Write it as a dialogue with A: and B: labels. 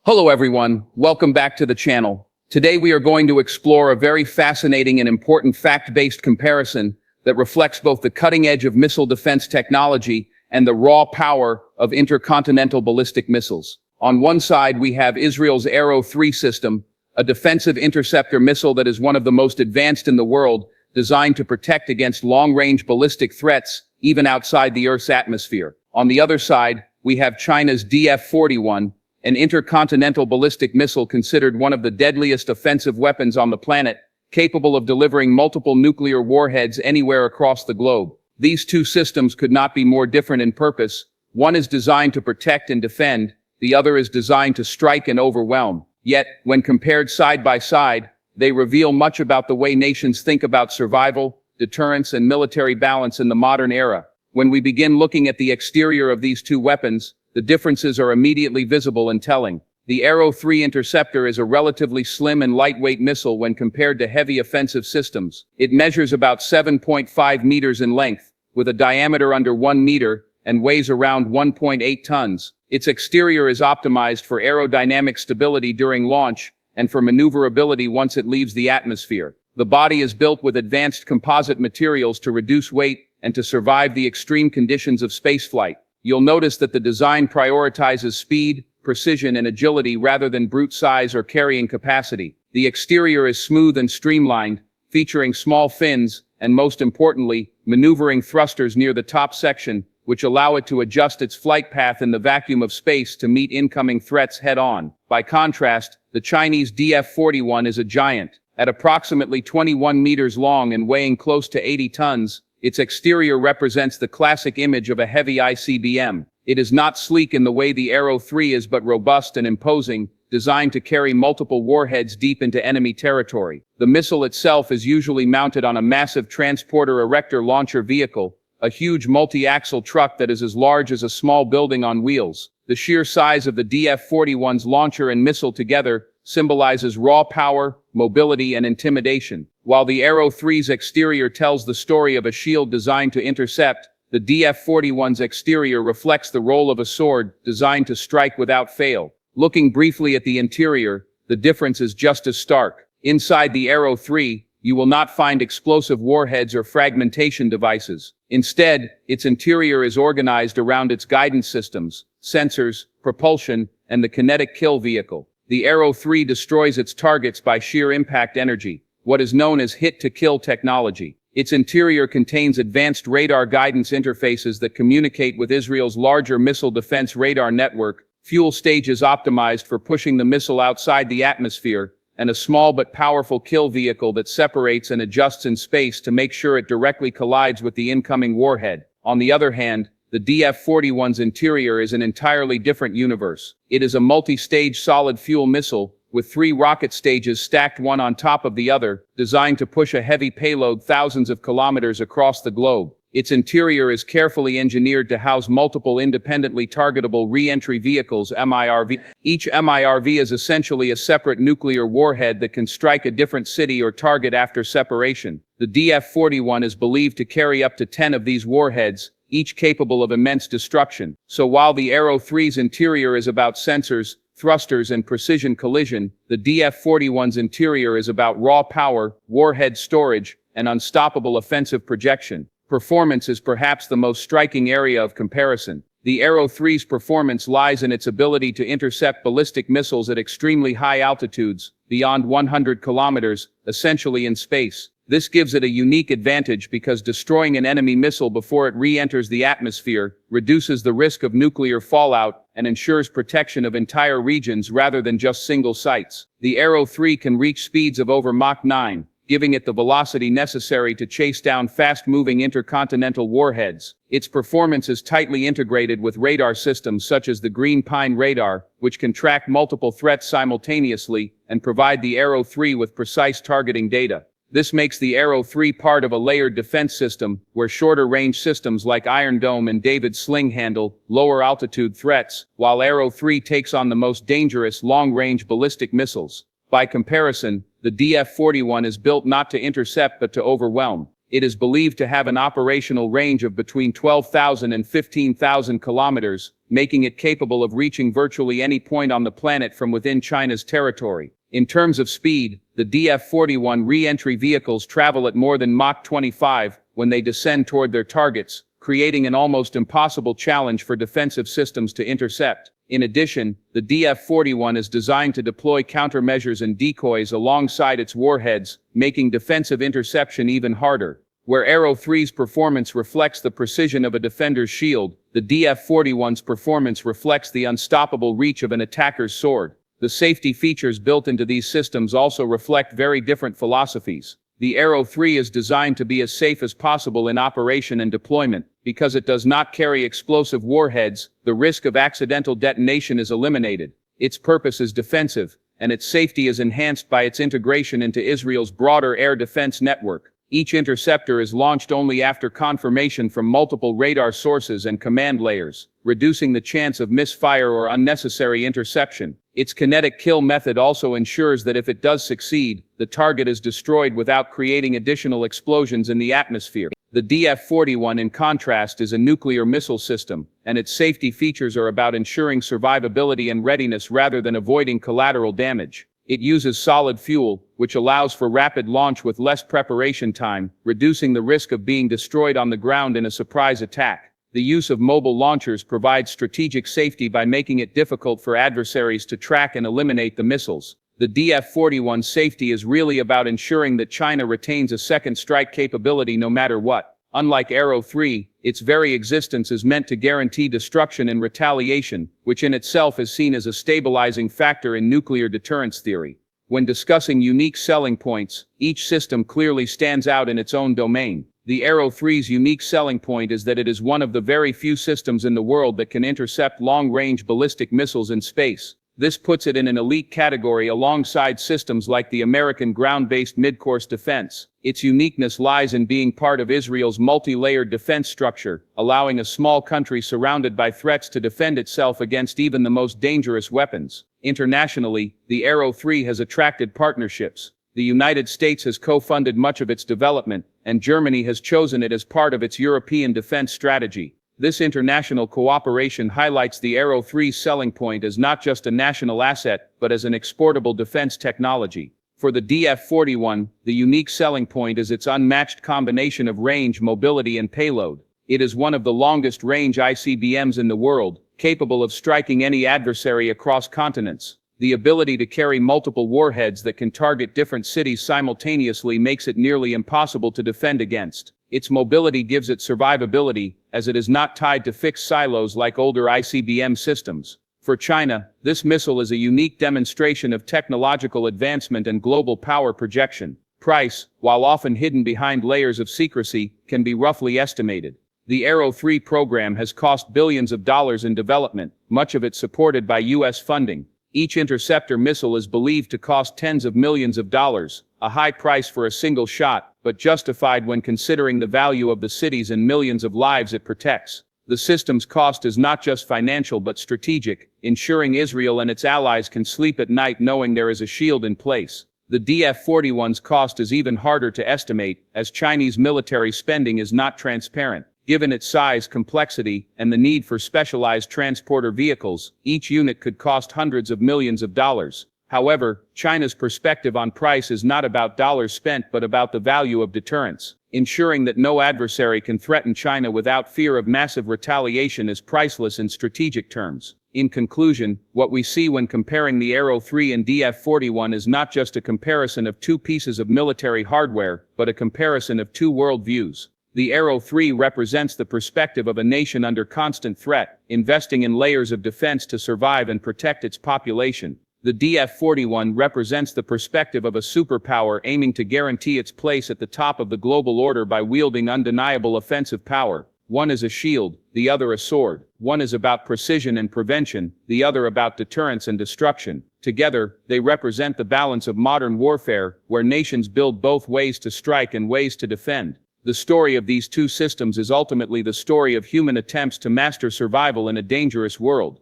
A: Hello everyone, welcome back to the channel. Today we are going to explore a very fascinating and important fact-based comparison that reflects both the cutting edge of missile defense technology and the raw power of intercontinental ballistic missiles. On one side we have Israel's Arrow-3 system, a defensive interceptor missile that is one of the most advanced in the world, designed to protect against long-range ballistic threats even outside the Earth's atmosphere. On the other side, we have China's DF-41, an intercontinental ballistic missile considered one of the deadliest offensive weapons on the planet, capable of delivering multiple nuclear warheads anywhere across the globe. These two systems could not be more different in purpose. One is designed to protect and defend, the other is designed to strike and overwhelm. Yet, when compared side by side, they reveal much about the way nations think about survival, deterrence, and military balance in the modern era. When we begin looking at the exterior of these two weapons, the differences are immediately visible and telling. The Arrow-3 interceptor is a relatively slim and lightweight missile when compared to heavy offensive systems. It measures about 7.5 meters in length, with a diameter under 1 meter, and weighs around 1.8 tons. Its exterior is optimized for aerodynamic stability during launch and for maneuverability once it leaves the atmosphere. The body is built with advanced composite materials to reduce weight and to survive the extreme conditions of spaceflight. You'll notice that the design prioritizes speed, precision, and agility rather than brute size or carrying capacity. The exterior is smooth and streamlined, featuring small fins, and most importantly, maneuvering thrusters near the top section, which allow it to adjust its flight path in the vacuum of space to meet incoming threats head-on. By contrast, the Chinese DF-41 is a giant. At approximately 21 meters long and weighing close to 80 tons, its exterior represents the classic image of a heavy ICBM. It is not sleek in the way the Arrow-3 is, but robust and imposing, designed to carry multiple warheads deep into enemy territory. The missile itself is usually mounted on a massive transporter erector launcher vehicle, a huge multi-axle truck that is as large as a small building on wheels. The sheer size of the DF-41's launcher and missile together symbolizes raw power, mobility, and intimidation. While the Arrow-3's exterior tells the story of a shield designed to intercept, the DF-41's exterior reflects the role of a sword designed to strike without fail. Looking briefly at the interior, the difference is just as stark. Inside the Arrow-3, you will not find explosive warheads or fragmentation devices. Instead, its interior is organized around its guidance systems, sensors, propulsion, and the kinetic kill vehicle. The Arrow-3 destroys its targets by sheer impact energy, what is known as hit-to-kill technology. Its interior contains advanced radar guidance interfaces that communicate with Israel's larger missile defense radar network, fuel stages optimized for pushing the missile outside the atmosphere, and a small but powerful kill vehicle that separates and adjusts in space to make sure it directly collides with the incoming warhead. On the other hand, the DF-41's interior is an entirely different universe. It is a multi-stage solid-fuel missile, with 3 rocket stages stacked one on top of the other, designed to push a heavy payload thousands of kilometers across the globe. Its interior is carefully engineered to house multiple independently targetable re-entry vehicles, MIRV. Each MIRV is essentially a separate nuclear warhead that can strike a different city or target after separation. The DF-41 is believed to carry up to 10 of these warheads, each capable of immense destruction. So while the Arrow-3's interior is about sensors, thrusters, and precision collision, the DF-41's interior is about raw power, warhead storage, and unstoppable offensive projection. Performance is perhaps the most striking area of comparison. The Arrow-3's performance lies in its ability to intercept ballistic missiles at extremely high altitudes, beyond 100 kilometers, essentially in space. This gives it a unique advantage because destroying an enemy missile before it re-enters the atmosphere reduces the risk of nuclear fallout and ensures protection of entire regions rather than just single sites. The Arrow-3 can reach speeds of over Mach 9, giving it the velocity necessary to chase down fast-moving intercontinental warheads. Its performance is tightly integrated with radar systems such as the Green Pine radar, which can track multiple threats simultaneously and provide the Arrow-3 with precise targeting data. This makes the Arrow-3 part of a layered defense system, where shorter-range systems like Iron Dome and David's Sling handle lower-altitude threats, while Arrow-3 takes on the most dangerous long-range ballistic missiles. By comparison, the DF-41 is built not to intercept but to overwhelm. It is believed to have an operational range of between 12,000 and 15,000 kilometers, making it capable of reaching virtually any point on the planet from within China's territory. In terms of speed, the DF-41 re-entry vehicles travel at more than Mach 25 when they descend toward their targets, creating an almost impossible challenge for defensive systems to intercept. In addition, the DF-41 is designed to deploy countermeasures and decoys alongside its warheads, making defensive interception even harder. Where Arrow-3's performance reflects the precision of a defender's shield, the DF-41's performance reflects the unstoppable reach of an attacker's sword. The safety features built into these systems also reflect very different philosophies. The Arrow-3 is designed to be as safe as possible in operation and deployment. Because it does not carry explosive warheads, the risk of accidental detonation is eliminated. Its purpose is defensive, and its safety is enhanced by its integration into Israel's broader air defense network. Each interceptor is launched only after confirmation from multiple radar sources and command layers, reducing the chance of misfire or unnecessary interception. Its kinetic kill method also ensures that if it does succeed, the target is destroyed without creating additional explosions in the atmosphere. The DF-41, in contrast, is a nuclear missile system, and its safety features are about ensuring survivability and readiness rather than avoiding collateral damage. It uses solid fuel, which allows for rapid launch with less preparation time, reducing the risk of being destroyed on the ground in a surprise attack. The use of mobile launchers provides strategic safety by making it difficult for adversaries to track and eliminate the missiles. The DF-41's safety is really about ensuring that China retains a second strike capability no matter what. Unlike Arrow-3, its very existence is meant to guarantee destruction and retaliation, which in itself is seen as a stabilizing factor in nuclear deterrence theory. When discussing unique selling points, each system clearly stands out in its own domain. The Arrow-3's unique selling point is that it is one of the very few systems in the world that can intercept long-range ballistic missiles in space. This puts it in an elite category alongside systems like the American ground-based mid-course defense. Its uniqueness lies in being part of Israel's multi-layered defense structure, allowing a small country surrounded by threats to defend itself against even the most dangerous weapons. Internationally, the Arrow-3 has attracted partnerships. The United States has co-funded much of its development, and Germany has chosen it as part of its European defense strategy. This international cooperation highlights the Arrow-3's selling point as not just a national asset, but as an exportable defense technology. For the DF-41, the unique selling point is its unmatched combination of range, mobility, and payload. It is one of the longest-range ICBMs in the world, capable of striking any adversary across continents. The ability to carry multiple warheads that can target different cities simultaneously makes it nearly impossible to defend against. Its mobility gives it survivability, as it is not tied to fixed silos like older ICBM systems. For China, this missile is a unique demonstration of technological advancement and global power projection. Price, while often hidden behind layers of secrecy, can be roughly estimated. The Arrow-3 program has cost billions of dollars in development, much of it supported by U.S. funding. Each interceptor missile is believed to cost tens of millions of dollars, a high price for a single shot, but justified when considering the value of the cities and millions of lives it protects. The system's cost is not just financial but strategic, ensuring Israel and its allies can sleep at night knowing there is a shield in place. The DF-41's cost is even harder to estimate, as Chinese military spending is not transparent. Given its size, complexity, and the need for specialized transporter vehicles, each unit could cost hundreds of millions of dollars. However, China's perspective on price is not about dollars spent but about the value of deterrence. Ensuring that no adversary can threaten China without fear of massive retaliation is priceless in strategic terms. In conclusion, what we see when comparing the Arrow-3 and DF-41 is not just a comparison of two pieces of military hardware, but a comparison of two worldviews. The Arrow-3 represents the perspective of a nation under constant threat, investing in layers of defense to survive and protect its population. The DF-41 represents the perspective of a superpower aiming to guarantee its place at the top of the global order by wielding undeniable offensive power. One is a shield, the other a sword. One is about precision and prevention, the other about deterrence and destruction. Together, they represent the balance of modern warfare, where nations build both ways to strike and ways to defend. The story of these two systems is ultimately the story of human attempts to master survival in a dangerous world.